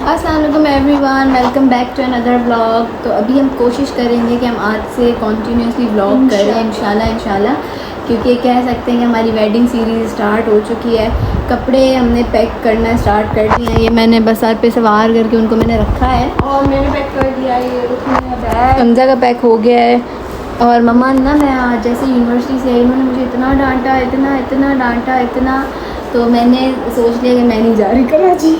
अस्सलाम वालेकुम everyone, welcome back to another vlog. तो अभी हम कोशिश करेंगे कि हम आज से कॉन्टीन्यूसली व्लॉग करें इंशाल्लाह, क्योंकि कह सकते हैं कि हमारी वेडिंग सीरीज़ स्टार्ट हो चुकी है। कपड़े हमने पैक करना स्टार्ट कर दिए हैं। ये मैंने बस सर पे सवार करके उनको मैंने रखा है और मैंने पैक कर दिया। ये बैग हमजा का पैक हो गया है। और मम्मा ना, मैं आज जैसे यूनिवर्सिटी से आई, उन्होंने मुझे इतना डांटा, इतना डांटा, तो मैंने सोच लिया कि मैं नहीं जा रही कराची।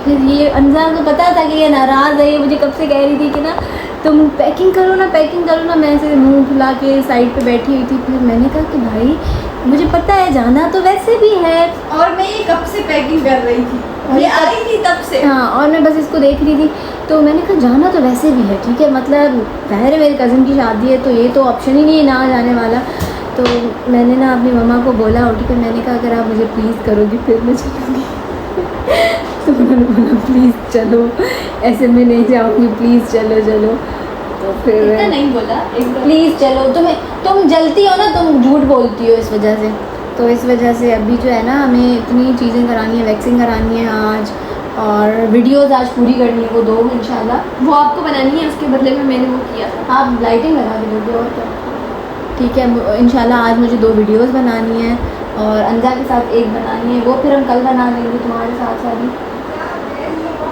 फिर ये अंजान को पता था कि ये नाराज़ है, ये मुझे कब से कह रही थी कि ना तुम पैकिंग करो ना। मैं ऐसे मुंह फुला के साइड पे बैठी हुई थी। फिर मैंने कहा कि भाई मुझे पता है जाना तो वैसे भी है, और मैं ये कब से पैकिंग कर रही थी, ये आई थी तब से। हाँ, और मैं बस इसको देख रही थी। तो मैंने कहा जाना तो वैसे भी है, ठीक है, मतलब ज़ाहिर है मेरी कज़न की शादी है, तो ये तो ऑप्शन ही नहीं है ना जाने वाला। तो मैंने ना अपनी मम्मा को बोला उठ के, मैंने कहा अगर आप मुझे प्लीज़ करोगी फिर मैं चलूँगी। तो उन्होंने बोला प्लीज़ चलो, ऐसे में नहीं जाऊँगी, प्लीज़ चलो। तो फिर इतना नहीं बोला, प्लीज़ चलो। तुम जलती हो ना, तुम झूठ बोलती हो इस वजह से। तो इस वजह से अभी जो है ना, हमें इतनी चीज़ें करानी है, वैक्सिंग करानी है आज, और वीडियोस आज पूरी करनी है, वो दो इंशाल्लाह। वो आपको बनानी है, उसके बदले में मैंने वो किया था। आप लाइटिंग लगा के दोगे और क्या, ठीक है। इंशाल्लाह आज मुझे 2 वीडियोस बनानी है और अंजा के साथ एक बनानी है, वो फिर हम कल बना लेंगे तुम्हारे साथ सारी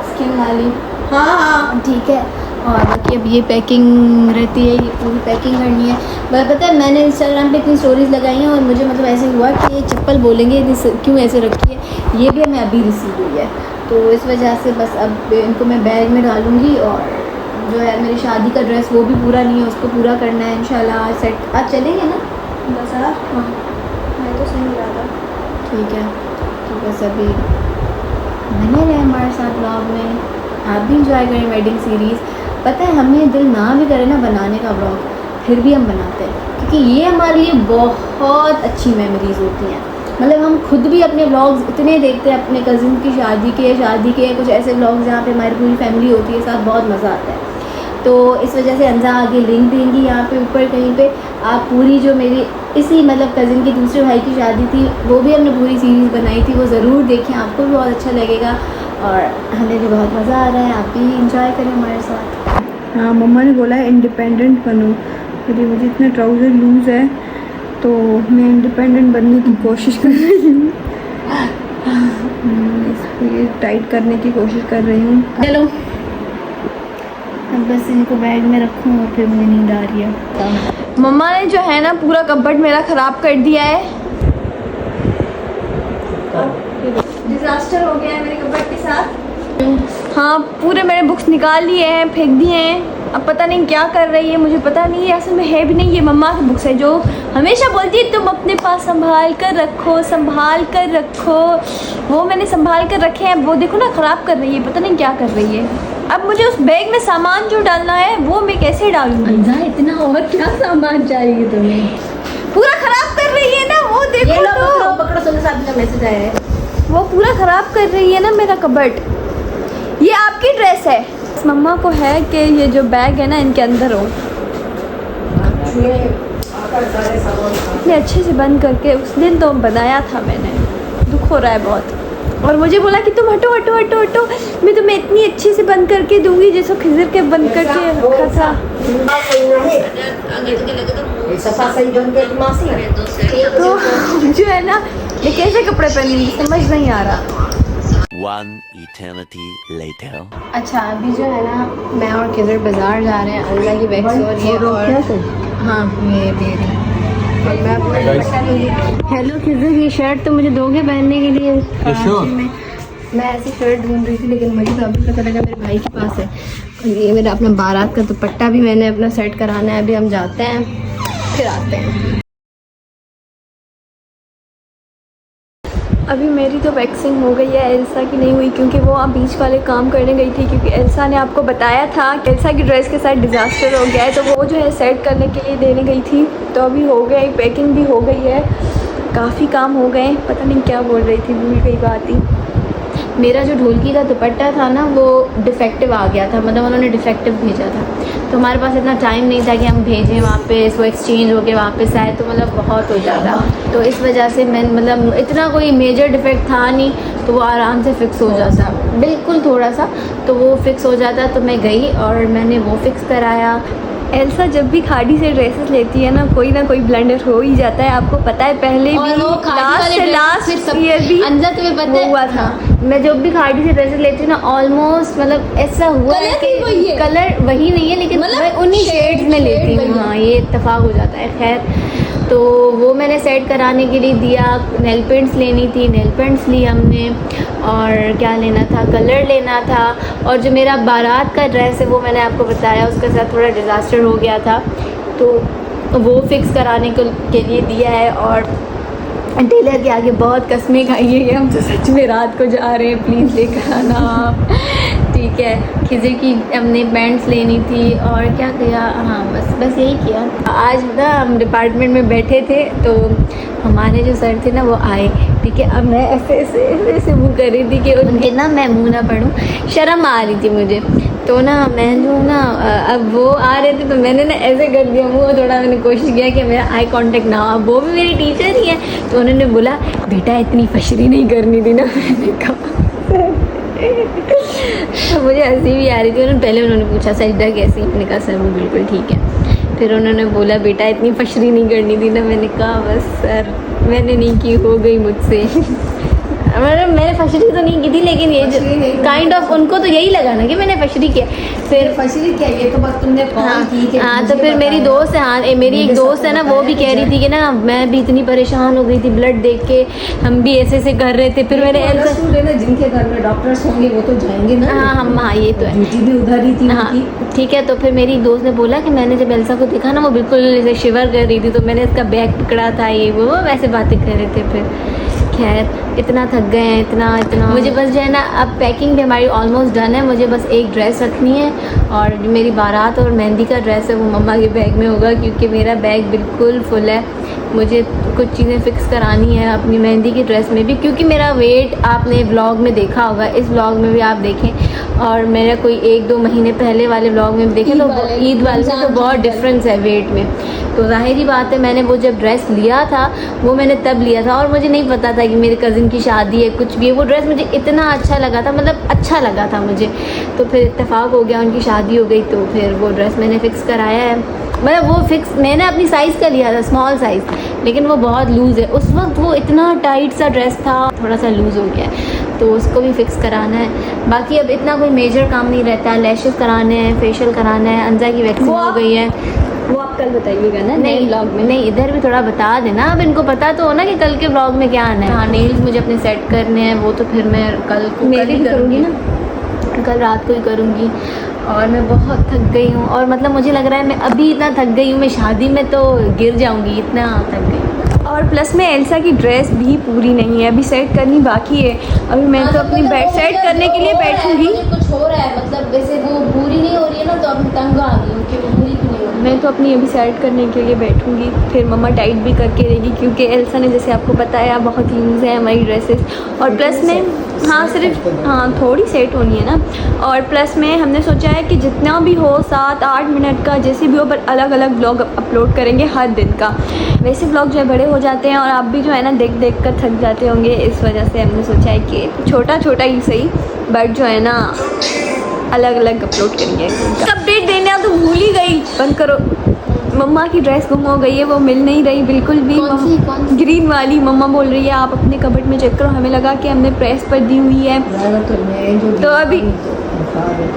स्किन वाली। हाँ, ठीक है। और बाकी अब ये पैकिंग रहती है, ये पूरी पैकिंग करनी है। मैं पता है मैंने इंस्टाग्राम पे इतनी स्टोरीज़ लगाई हैं और मुझे मतलब ऐसे हुआ कि ये चप्पल बोलेंगे क्यों ऐसे रखी है, ये भी हमें अभी रिसीव हुई है। तो इस वजह से बस अब इनको मैं बैग में डालूँगी। और जो है मेरी शादी का ड्रेस वो भी पूरा नहीं है, उसको पूरा करना है इंशाल्लाह। आज सेट आज चलेंगे ना बाजार? हाँ, मैं तो सही रहा। ठीक है। तो बस अभी बने रहे हमारे साथ व्लॉग में, आप भी इंजॉय करें वेडिंग सीरीज़। पता है हमें दिल ना भी करे ना बनाने का व्लॉग, फिर भी हम बनाते हैं, क्योंकि ये हमारे लिए बहुत अच्छी मेमोरीज़ होती हैं। मतलब हम खुद भी अपने व्लॉग्स इतने देखते हैं, अपने कज़िन की शादी के कुछ ऐसे व्लॉग्स जहाँ पे हमारी पूरी फैमिली होती है साथ, बहुत मज़ा आता है। तो इस वजह से अंजा आगे लिंक देंगी यहाँ पे ऊपर कहीं पे। आप पूरी जो मेरी इसी मतलब कज़िन के दूसरे भाई की शादी थी, वो भी हमने पूरी सीरीज़ बनाई थी, वो ज़रूर देखें, आपको भी बहुत अच्छा लगेगा और हमें भी बहुत मज़ा आ रहा है। आप भी इंजॉय करें हमारे साथ। हाँ, मम्मा ने बोला है इंडिपेंडेंट बनो। यदि मुझे इतना ट्राउज़र लूज़ है तो मैं इंडिपेंडेंट बनने की कोशिश कर रही हूँ। इसको ये टाइट करने की कोशिश कर रही हूँ। चलो अब बस इनको बैग में रखूँ और फिर मुझे नींद आ रही है। मम्मा ने जो है ना पूरा कपबोर्ड मेरा ख़राब कर दिया है। डिज़ास्टर हो गया है मेरे कपबोर्ड के साथ। हाँ, पूरे मेरे बुक्स निकाल लिए हैं, फेंक दिए हैं। अब पता नहीं क्या कर रही है, मुझे पता नहीं है, असल में है भी नहीं। ये मम्मा की बुक्स है जो हमेशा बोलती है तुम अपने पास संभाल कर रखो। वो मैंने संभाल कर रखे हैं, वो देखो ना ख़राब कर रही है, पता नहीं क्या कर रही है। अब मुझे उस बैग में सामान जो डालना है वो मैं कैसे डालूंगी? इतना और क्या सामान चाहिए तुम्हें? पूरा ख़राब कर रही है ना, वो देखो। ये लो, पकड़ो सुनो, साथ में मैसेज आया है। वो पूरा ख़राब कर रही है ना मेरा कबर्ड। ये आपकी ड्रेस है। मम्मा को है कि ये जो बैग है ना इनके अंदर हो, इतने अच्छे से बंद करके। उस दिन तो बनाया था मैंने, दुख हो रहा है बहुत। और मुझे बोला कि तुम हटो, मैं तुम्हें इतनी अच्छे से बंद करके दूंगी जैसे खिजर के बंद करके रखा था। तो जो है ना, ये कैसे कपड़े पहनेंगी समझ नहीं आ रहा। One eternity later. अच्छा, अभी जो है ना मैं और खिजर बाज़ार जा रहे हैं अल्लाह की वैक्स और ये और हाँ ये दे रही और मैं अपना हेलो खिजर, ये शर्ट तो मुझे दोगे पहनने के लिए? मैं ऐसी शर्ट ढूंढ रही थी, लेकिन मुझे तो अभी पता लगा मेरे भाई के पास है। और ये मेरा अपना बारात का दुपट्टा भी मैंने अपना सेट कराना है। अभी हम जाते हैं, फिर आते हैं। अभी मेरी तो वैक्सिंग हो गई है, एल्सा की नहीं हुई क्योंकि वो आप बीच वाले काम करने गई थी। क्योंकि एल्सा ने आपको बताया था कि एल्सा की ड्रेस के साथ डिज़ास्टर हो गया है, तो वो जो है सेट करने के लिए देने गई थी। तो अभी हो गया, पैकिंग भी हो गई है, काफ़ी काम हो गए। पता नहीं क्या बोल रही थी, भूल गई बात ही। मेरा जो ढोलकी का दुपट्टा था ना वो डिफेक्टिव आ गया था, मतलब उन्होंने डिफेक्टिव भेजा था, तो हमारे पास इतना टाइम नहीं था कि हम भेजें वापस, वो एक्सचेंज होके वापस आए, तो मतलब बहुत हो जाता। तो इस वजह से मैं मतलब इतना कोई मेजर डिफेक्ट था नहीं, तो वो आराम से फ़िक्स हो जाता, बिल्कुल थोड़ा सा, तो वो फ़िक्स हो जाता। तो मैं गई और मैंने वो फ़िक्स कराया। एल्सा जब भी खाड़ी से ड्रेसेस लेती है ना कोई ब्लंडर हो ही जाता है, आपको पता है। पहले और भी वो खाड़ी वाले लास्ट ईयर भी अंदर तुम्हें पता है हुआ था। मैं जब भी खाड़ी से ड्रेसेस लेती हूँ ना ऑलमोस्ट मतलब ऐसा हुआ है कि कलर वही नहीं है, लेकिन मैं उन्हीं शेड्स में लेती हूँ। हाँ, ये इत्तेफाक हो जाता है। खैर, तो वो मैंने सेट कराने के लिए दिया। नेल पेंट्स लेनी थी, नेल पेंट्स ली हमने, और क्या लेना था, कलर लेना था, और जो मेरा बारात का ड्रेस है वो मैंने आपको बताया उसके साथ थोड़ा डिज़ास्टर हो गया था, तो वो फिक्स कराने के लिए दिया है। और टेलर के आगे बहुत कसमें खाई है कि हम तो सच में रात को जा रहे हैं, प्लीज़ लेकर आना आप। ठीक है, खिजर की हमने पैंट्स लेनी थी, और क्या किया, हाँ बस यही किया। आज ना हम डिपार्टमेंट में बैठे थे, तो हमारे जो सर थे ना वो आए, ठीक है। अब मैं ऐसे मुँह कर रही थी कि उनके ना मैं मुँह ना पढ़ूँ, शर्म आ रही थी मुझे, तो ना मैं जो ना अब वो आ रहे थे तो मैंने ना ऐसे कर दिया मुँह, थोड़ा मैंने कोशिश किया कि मेरा आई कांटेक्ट ना हो। अब वो भी मेरी टीचर ही है, तो उन्होंने बोला बेटा इतनी फशरी नहीं करनी थी ना। मैंने कहा तो मुझे हंसी भी आ रही थी। पहले उन्होंने पूछा सजदा कैसी, मैंने कहा सर वो बिल्कुल ठीक है। फिर उन्होंने बोला बेटा इतनी फशरी नहीं करनी थी ना। मैंने कहा बस सर मैंने नहीं की, हो गई मुझसे। मतलब मैंने फशरी तो नहीं की थी, लेकिन ये काइंड ऑफ उनको तो यही लगा ना कि मैंने फशरी किया। फिर फशरी क्या, ये तो बस तुमने कॉल की कि हाँ, तो फिर मेरी दोस्त है, हाँ मेरी एक दोस्त है ना, वो भी कह रही थी कि ना मैं भी इतनी परेशान हो गई थी ब्लड देख के, हम भी ऐसे कर रहे थे। फिर मैंने जिनके घर में डॉक्टर्स होंगे वो तो जाएंगे ना। हाँ हम हाँ ये तो है, ड्यूटी भी उधर ही थी। हाँ ठीक है। तो फिर मेरी दोस्त ने बोला कि मैंने जब एल्सा को देखा ना वो बिल्कुल ऐसे शिवर कर रही थी, तो मैंने इसका बैग पकड़ा था, ये वो वैसे बातें कर रहे थे। फिर खैर इतना थक गए हैं, इतना मुझे बस जो है ना, अब पैकिंग भी हमारी ऑलमोस्ट डन है। मुझे बस एक ड्रेस रखनी है, और जो मेरी बारात और मेहंदी का ड्रेस है वो मम्मा के बैग में होगा, क्योंकि मेरा बैग बिल्कुल फुल है। मुझे कुछ चीज़ें फ़िक्स करानी है अपनी मेहंदी की ड्रेस में भी, क्योंकि मेरा वेट आपने व्लॉग में देखा होगा, इस व्लॉग में भी आप देखें, और मेरा कोई 1-2 महीने पहले वाले व्लॉग में भी देखें तो ईद वाले से तो बहुत डिफरेंस है वेट में। तो ज़ाहिरी बात है, मैंने वो जब ड्रेस लिया था वो मैंने तब लिया था, और मुझे नहीं पता था कि मेरे कज़िन की शादी है कुछ भी है। वो ड्रेस मुझे इतना अच्छा लगा था, मतलब अच्छा लगा था मुझे, तो फिर इत्तेफाक हो गया, उनकी शादी हो गई, तो फिर वो ड्रेस मैंने फ़िक्स कराया है। मतलब वो फिक्स मैंने अपनी साइज़ का लिया था, स्मॉल साइज़, लेकिन वो बहुत लूज़ है। उस वक्त वो इतना टाइट सा ड्रेस था, थोड़ा सा लूज़ हो गया है, तो उसको भी फ़िक्स कराना है। बाकी अब इतना कोई मेजर काम नहीं रहता, लैशेस कराने हैं, फेशियल कराना है, अंजा की वैक्सीन हो गई है। वो आप कल बताइएगा ना नहीं व्लॉग में, नहीं इधर भी थोड़ा बता देना, अब इनको पता तो हो ना कि कल के व्लॉग में क्या आना है। हाँ नेल्स मुझे अपने सेट करने हैं, वो तो फिर मैं कल को मेरी भी करूँगी ना, कल रात को ही करूँगी। और मैं बहुत थक गई हूँ, और मतलब मुझे लग रहा है मैं अभी इतना थक गई हूँ, मैं शादी में तो गिर जाऊँगी, इतना थक गई। और प्लस में एल्सा की ड्रेस भी पूरी नहीं है, अभी सेट करनी बाकी है। अभी मैं तो अपनी बेड सेट करने के लिए बैठूंगी। कुछ हो रहा है, मतलब वैसे वो पूरी नहीं हो रही है ना, तो अब तंग आ गई हूँ कि वो पूरी क्यों नहीं हो रही। मैं तो अपनी अभी सेट करने के लिए बैठूंगी, फिर मम्मा टाइट भी करके देगी, क्योंकि एल्सा ने जैसे आपको बताया बहुत लूज़ है हमारी ड्रेसेस। और प्लस में हाँ सिर्फ हाँ थोड़ी सेट होनी है ना। और प्लस में हमने सोचा है कि जितना भी हो 7-8 मिनट का जैसे भी हो, पर अलग अलग ब्लॉग अपलोड करेंगे हर दिन का। वैसे ब्लॉग जो है बड़े हो जाते हैं, और आप भी जो है ना देख कर थक जाते होंगे, इस वजह से हमने सोचा है कि छोटा छोटा ही सही, बट जो है ना अलग अलग अपलोड करेंगे। अपडेट देना तो भूल ही गई, बंद करो। मम्मा की ड्रेस गुम हो गई है, वो मिल नहीं रही बिल्कुल भी। कौन सी? ग्रीन वाली। मम्मा बोल रही है आप अपने कबर्ड में चेक करो, हमें लगा कि हमने प्रेस पर दी हुई है। तो अभी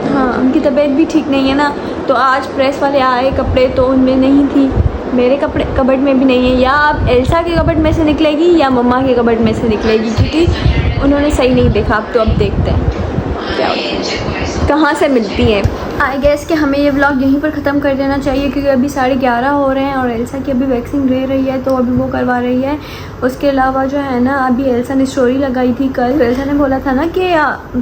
हाँ उनकी तबीयत भी ठीक नहीं है ना, तो आज प्रेस वाले आए कपड़े, तो उनमें नहीं थी। मेरे कपड़े कबर्ड में भी नहीं है, या आप एल्सा के कबर्ड में से निकलेगी या मम्मा के कबर्ड में से निकलेगी, क्योंकि उन्होंने सही नहीं देखा। अब तो अब देखते हैं क्या होता है, कहाँ से मिलती हैं। आई गेस कि हमें ये व्लॉग यहीं पर ख़त्म कर देना चाहिए क्योंकि अभी 11:30 हो रहे हैं और एल्सा की अभी वैक्सीन ले रही है तो अभी वो करवा रही है। उसके अलावा जो है ना अभी एल्सा ने स्टोरी लगाई थी कल, एल्सा ने बोला था ना कि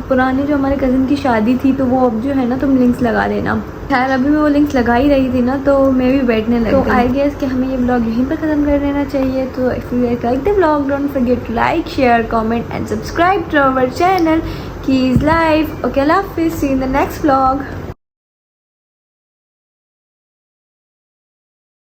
पुरानी जो हमारे कज़न की शादी थी तो वो अब जो है ना तुम लिंक्स लगा देना। खैर अभी मैं वो लिंक्स लगा ही रही थी ना तो मैं भी बैठने लगी। तो आई गेस कि हमें ये व्लॉग यहीं पर ख़त्म कर देना चाहिए। तो if you like the vlog don't forget to like, share, comment and subscribe to our channel keys life. Okay, अल्लाह हाफिज़, see in the next vlog.